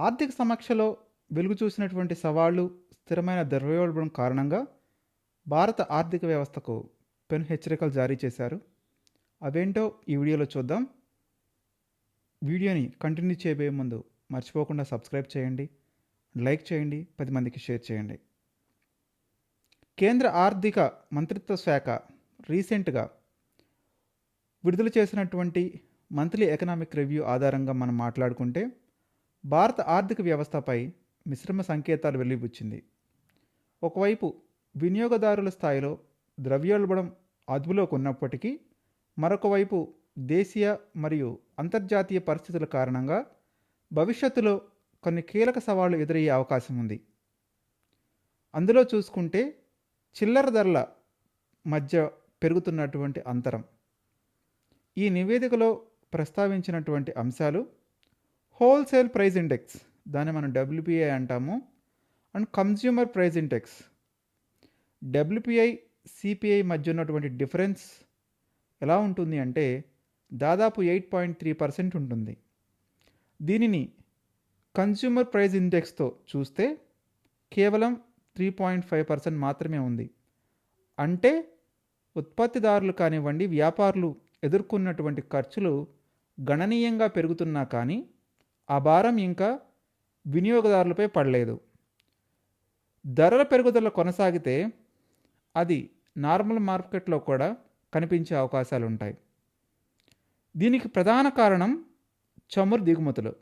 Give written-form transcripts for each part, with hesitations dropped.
ఆర్థిక సమీక్షలో వెలుగు చూసినటువంటి సవాళ్లు, స్థిరమైన ద్రవ్యోల్బణం కారణంగా భారత ఆర్థిక వ్యవస్థకు పెను హెచ్చరికలు జారీ చేశారు. అవేంటో ఈ వీడియోలో చూద్దాం. వీడియోని కంటిన్యూ చేయబోయే ముందు మర్చిపోకుండా సబ్స్క్రైబ్ చేయండి, లైక్ చేయండి, 10 మందికి షేర్ చేయండి. కేంద్ర ఆర్థిక మంత్రిత్వ శాఖ రీసెంట్గా విడుదల చేసినటువంటి మంత్లీ ఎకనామిక్ రివ్యూ ఆధారంగా మనం మాట్లాడుకుంటే భారత ఆర్థిక వ్యవస్థపై మిశ్రమ సంకేతాలు వెలిబుచ్చింది. ఒకవైపు వినియోగదారుల స్థాయిలో ద్రవ్యోల్బణం అదుపులోకి ఉన్నప్పటికీ, మరొక వైపు దేశీయ మరియు అంతర్జాతీయ పరిస్థితుల కారణంగా భవిష్యత్తులో కొన్ని కీలక సవాళ్లు ఎదురయ్యే అవకాశం ఉంది. అందులో చూసుకుంటే చిల్లర ధరల మధ్య పెరుగుతున్నటువంటి అంతరం. ఈ నివేదికలో ప్రస్తావించినటువంటి అంశాలు హోల్సేల్ ప్రైస్ ఇండెక్స్, దాన్ని మనం డబ్ల్యూపీఐ అంటాము, and consumer price index. WPI CPI మధ్య ఉన్నటువంటి డిఫరెన్స్ ఎలా ఉంటుంది అంటే దాదాపు 8.3% ఉంటుంది. దీనిని కన్జ్యూమర్ ప్రైస్ ఇండెక్స్తో చూస్తే కేవలం 3.5% మాత్రమే ఉంది. అంటే ఉత్పత్తిదారులు కానివ్వండి, వ్యాపారులు ఎదుర్కొన్నటువంటి ఖర్చులు గణనీయంగా పెరుగుతున్నా కానీ ఆ భారం ఇంకా వినియోగదారులపై పడలేదు. ధరల పెరుగుదల కొనసాగితే అది నార్మల్ మార్కెట్లో కూడా కనిపించే అవకాశాలు ఉంటాయి. దీనికి ప్రధాన కారణం చమురు దిగుమతులు.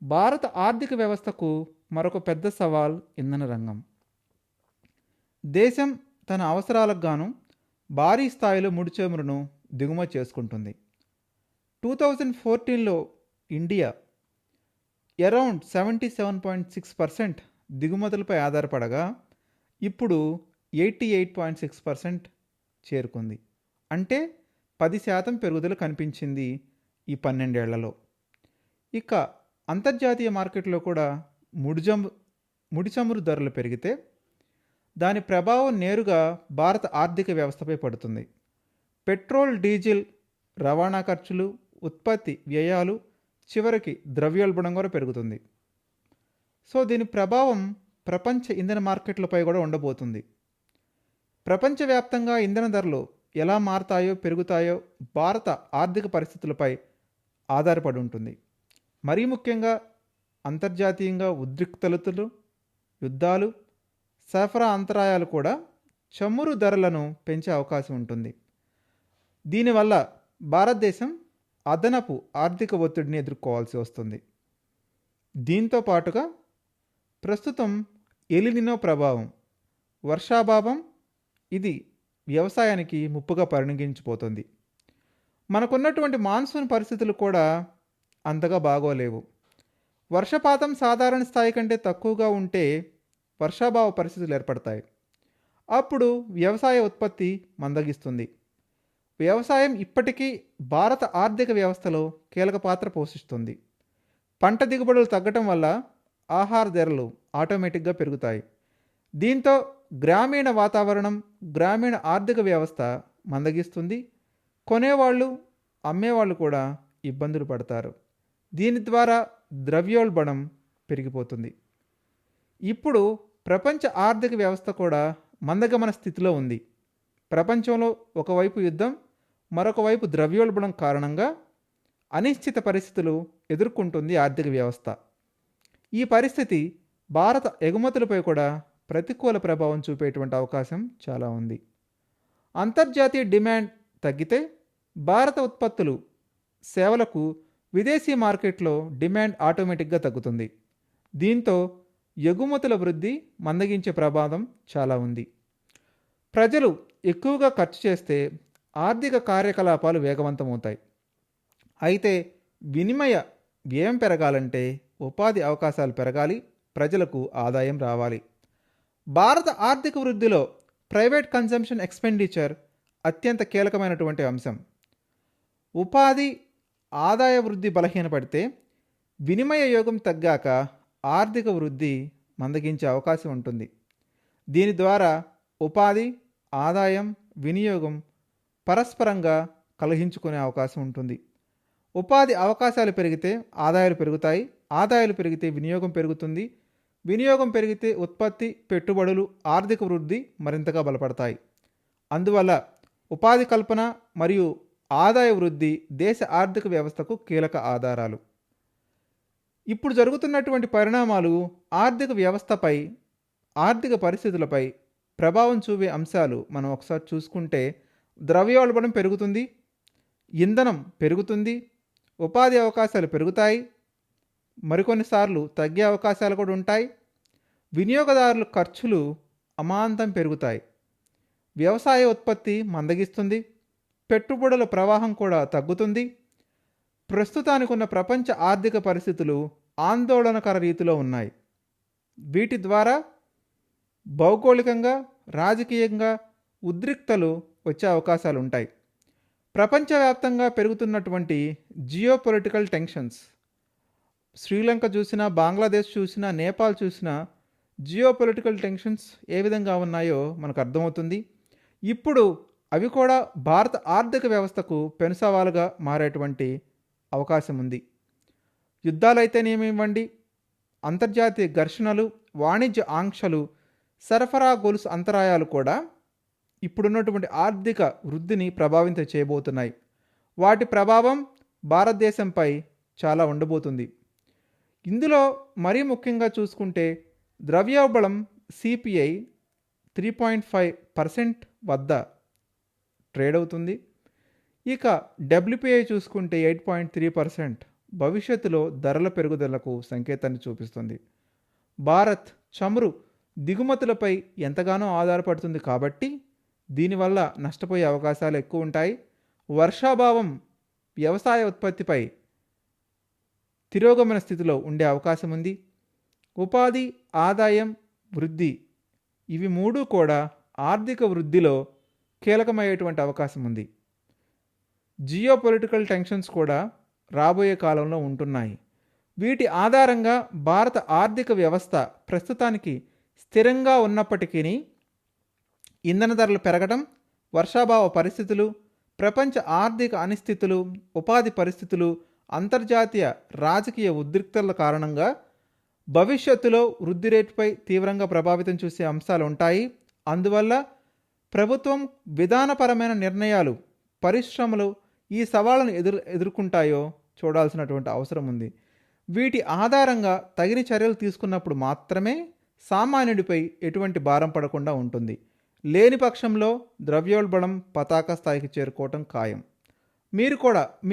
భారత ఆర్థిక వ్యవస్థకు మరొక పెద్ద సవాల్ ఇంధన రంగం. దేశం తన అవసరాలకు గాను భారీ స్థాయిలో ముడి చమురును దిగుమతి చేసుకుంటుంది. 2014లో ఇండియా అరౌండ్ 77.6% దిగుమతులపై ఆధారపడగా ఇప్పుడు 88.6% చేరుకుంది. అంటే 10% పెరుగుదల కనిపించింది ఈ 12 ఏళ్లలో. ఇక అంతర్జాతీయ మార్కెట్లో కూడా ముడి చమురు ధరలు పెరిగితే దాని ప్రభావం నేరుగా భారత ఆర్థిక వ్యవస్థపై పడుతుంది. పెట్రోల్, డీజిల్ రవాణా ఖర్చులు, ఉత్పత్తి వ్యయాలు, చివరికి ద్రవ్యోల్బణం కూడా పెరుగుతుంది. సో దీని ప్రభావం ప్రపంచ ఇంధన మార్కెట్లపై కూడా ఉండబోతుంది. ప్రపంచవ్యాప్తంగా ఇంధన ధరలు ఎలా మారతాయో, పెరుగుతాయో భారత ఆర్థిక పరిస్థితులపై ఆధారపడి ఉంటుంది. మరీ ముఖ్యంగా అంతర్జాతీయంగా ఉద్రిక్తతలు, యుద్ధాలు, సరఫరా అంతరాయాలు కూడా చమురు ధరలను పెంచే అవకాశం ఉంటుంది. దీనివల్ల భారతదేశం అదనపు ఆర్థిక ఒత్తిడిని ఎదుర్కోవాల్సి వస్తుంది. దీంతో పాటుగా ప్రస్తుతం ఎలినినో ప్రభావం, వర్షాభావం, ఇది వ్యవసాయానికి ముప్పుగా పరిణమించిపోతుంది. మనకున్నటువంటి మాన్సూన్ పరిస్థితులు కూడా అంతగా బాగోలేవు. వర్షపాతం సాధారణ స్థాయి కంటే తక్కువగా ఉంటే వర్షాభావ పరిస్థితులు ఏర్పడతాయి. అప్పుడు వ్యవసాయ ఉత్పత్తి మందగిస్తుంది. వ్యవసాయం ఇప్పటికీ భారత ఆర్థిక వ్యవస్థలో కీలక పాత్ర పోషిస్తుంది. పంట దిగుబడులు తగ్గటం వల్ల ఆహార ధరలు ఆటోమేటిక్గా పెరుగుతాయి. దీంతో గ్రామీణ వాతావరణం, గ్రామీణ ఆర్థిక వ్యవస్థ మందగిస్తుంది. కొనేవాళ్ళు, అమ్మేవాళ్ళు కూడా ఇబ్బందులు పడతారు. దీని ద్వారా ద్రవ్యోల్బణం పెరిగిపోతుంది. ఇప్పుడు ప్రపంచ ఆర్థిక వ్యవస్థ కూడా మందగమన స్థితిలో ఉంది. ప్రపంచంలో ఒకవైపు యుద్ధం, మరొక వైపు ద్రవ్యోల్బణం కారణంగా అనిశ్చిత పరిస్థితులు ఎదుర్కొంటుంది ఆర్థిక వ్యవస్థ. ఈ పరిస్థితి భారత ఎగుమతులపై కూడా ప్రతికూల ప్రభావం చూపేటువంటి అవకాశం చాలా ఉంది. అంతర్జాతీయ డిమాండ్ తగ్గితే భారత ఉత్పత్తులు, సేవలకు విదేశీ మార్కెట్లో డిమాండ్ ఆటోమేటిక్గా తగ్గుతుంది. దీంతో ఎగుమతుల వృద్ధి మందగించే ప్రమాదం చాలా ఉంది. ప్రజలు ఎక్కువగా ఖర్చు చేస్తే ఆర్థిక కార్యకలాపాలు వేగవంతమవుతాయి. అయితే వినిమయ వ్యయం పెరగాలంటే ఉపాధి అవకాశాలు పెరగాలి, ప్రజలకు ఆదాయం రావాలి. భారత ఆర్థిక వృద్ధిలో ప్రైవేట్ కన్జంప్షన్ ఎక్స్పెండిచర్ అత్యంత కీలకమైనటువంటి అంశం. ఉపాధి, ఆదాయ వృద్ధి బలహీనపడితే వినిమయ యోగం తగ్గాక ఆర్థిక వృద్ధి మందగించే అవకాశం ఉంటుంది. దీని ద్వారా ఉపాధి, ఆదాయం, వినియోగం పరస్పరంగా కలహించుకునే అవకాశం ఉంటుంది. ఉపాధి అవకాశాలు పెరిగితే ఆదాయాలు పెరుగుతాయి, ఆదాయాలు పెరిగితే వినియోగం పెరుగుతుంది. వినియోగం పెరిగితే ఉత్పత్తి, పెట్టుబడులు, ఆర్థిక వృద్ధి మరింతగా బలపడతాయి. అందువల్ల ఉపాధి కల్పన మరియు ఆదాయ వృద్ధి దేశ ఆర్థిక వ్యవస్థకు కీలక ఆధారాలు. ఇప్పుడు జరుగుతున్నటువంటి పరిణామాలు ఆర్థిక వ్యవస్థపై, ఆర్థిక పరిస్థితులపై ప్రభావం చూపే అంశాలు మనం ఒకసారి చూసుకుంటే, ద్రవ్యోల్బణం పెరుగుతుంది, ఇంధనం పెరుగుతుంది, ఉపాధి అవకాశాలు పెరుగుతాయి, మరికొన్నిసార్లు తగ్గే అవకాశాలు కూడా ఉంటాయి. వినియోగదారుల ఖర్చులు అమాంతం పెరుగుతాయి. వ్యవసాయ ఉత్పత్తి మందగిస్తుంది, పెట్టుబడుల ప్రవాహం కూడా తగ్గుతుంది. ప్రస్తుతానికి ఉన్న ప్రపంచ ఆర్థిక పరిస్థితులు ఆందోళనకర రీతిలో ఉన్నాయి. వీటి ద్వారా భౌగోళికంగా, రాజకీయంగా ఉద్రిక్తలు వచ్చే అవకాశాలు ఉంటాయి. ప్రపంచవ్యాప్తంగా పెరుగుతున్నటువంటి జియోపొలిటికల్ టెన్షన్స్, శ్రీలంక చూసినా, బంగ్లాదేశ్ చూసినా, నేపాల్ చూసినా జియోపొలిటికల్ టెన్షన్స్ ఏ విధంగా ఉన్నాయో మనకు అర్థమవుతుంది. ఇప్పుడు అవి కూడా భారత ఆర్థిక వ్యవస్థకు పెనుసవాలుగా మారేటువంటి అవకాశం ఉంది. యుద్ధాలైతేనేమివ్వండి, అంతర్జాతీయ ఘర్షణలు, వాణిజ్య ఆంక్షలు, సరఫరా గొలుసు అంతరాయాలు కూడా ఇప్పుడున్నటువంటి ఆర్థిక వృద్ధిని ప్రభావితం చేయబోతున్నాయి. వాటి ప్రభావం భారతదేశంపై చాలా ఉండబోతుంది. ఇందులో మరీ ముఖ్యంగా చూసుకుంటే ద్రవ్యోల్బణం సిపిఐ 3.5% వద్ద ట్రేడ్ అవుతుంది. ఇక డబ్ల్యూపీఐ చూసుకుంటే 8.3% భవిష్యత్తులో ధరల పెరుగుదలకు సంకేతాన్ని చూపిస్తుంది. భారత్ చమురు దిగుమతులపై ఎంతగానో ఆధారపడుతుంది కాబట్టి దీనివల్ల నష్టపోయే అవకాశాలు ఎక్కువ ఉంటాయి. వర్షాభావం వ్యవసాయ ఉత్పత్తిపై తిరోగమన స్థితిలో ఉండే అవకాశం ఉంది. ఉపాధి, ఆదాయం, వృద్ధి ఇవి మూడు కూడా ఆర్థిక వృద్ధిలో కీలకమయ్యేటువంటి అవకాశం ఉంది. జియోపొలిటికల్ టెన్షన్స్ కూడా రాబోయే కాలంలో ఉంటున్నాయి. వీటి ఆధారంగా భారత ఆర్థిక వ్యవస్థ ప్రస్తుతానికి స్థిరంగా ఉన్నప్పటికీ ఇంధన ధరలు పెరగడం, వర్షాభావ పరిస్థితులు, ప్రపంచ ఆర్థిక అనిశ్చితులు, ఉపాధి పరిస్థితులు, అంతర్జాతీయ రాజకీయ ఉద్రిక్తతల కారణంగా భవిష్యత్తులో వృద్ధి రేటుపై తీవ్రంగా ప్రభావితం చూసే అంశాలు ఉంటాయి. అందువల్ల ప్రభుత్వం విధానపరమైన నిర్ణయాలు, పరిశ్రమలు ఈ సవాళ్ళను ఎదుర్కొంటాయో చూడాల్సినటువంటి అవసరం ఉంది. వీటి ఆధారంగా తగిన చర్యలు తీసుకున్నప్పుడు మాత్రమే సామాన్యుడిపై ఎటువంటి భారం పడకుండా ఉంటుంది. లేని పక్షంలో ద్రవ్యోల్బణం పతాక స్థాయికి చేరుకోవటం ఖాయం. మీరు కూడా మీ